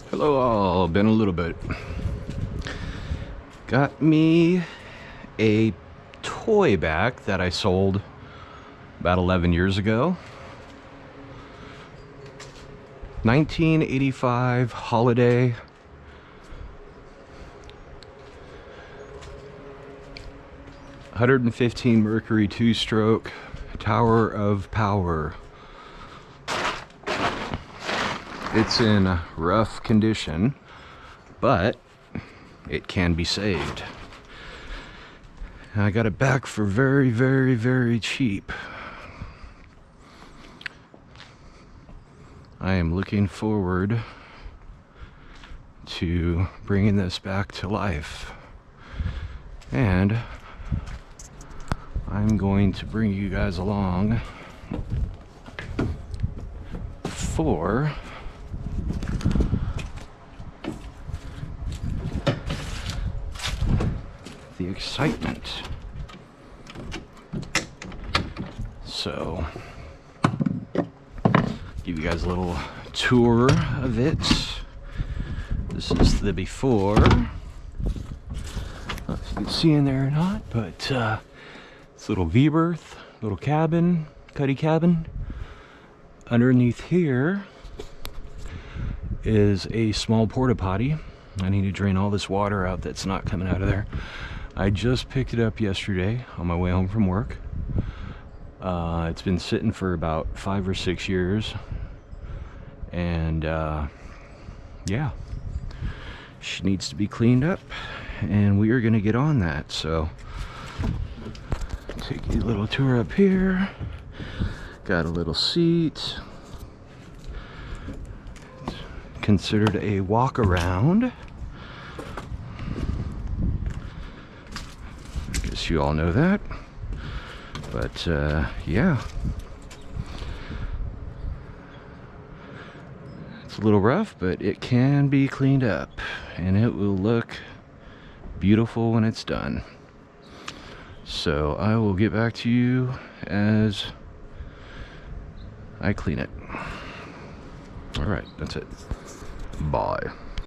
Hello all, been a little bit. Got me a toy back that I sold about 11 years ago. 1985 holiday. $115 Mercury 2-stroke Tower of Power. It's in rough condition, but it can be saved. And I got it back for very, very, very cheap. I am looking forward to bringing this back to life. And I'm going to bring you guys along for the excitement. So, give you guys a little tour of it. This is the before. I don't know if you can see in there or not, but it's a little V-berth, little cabin, cuddy cabin. Underneath here is a small porta potty. I need to drain all this water out that's not coming out of there. I just picked it up yesterday on my way home from work. It's been sitting for about 5 or 6 years, and yeah, she needs to be cleaned up, and we are going to get on that. So take a little tour up here. Got a little seat. It's considered a walk around. I guess you all know that. But yeah, it's a little rough, but it can be cleaned up, and it will look beautiful when it's done. So I will get back to you as I clean it. All right, that's it. Bye.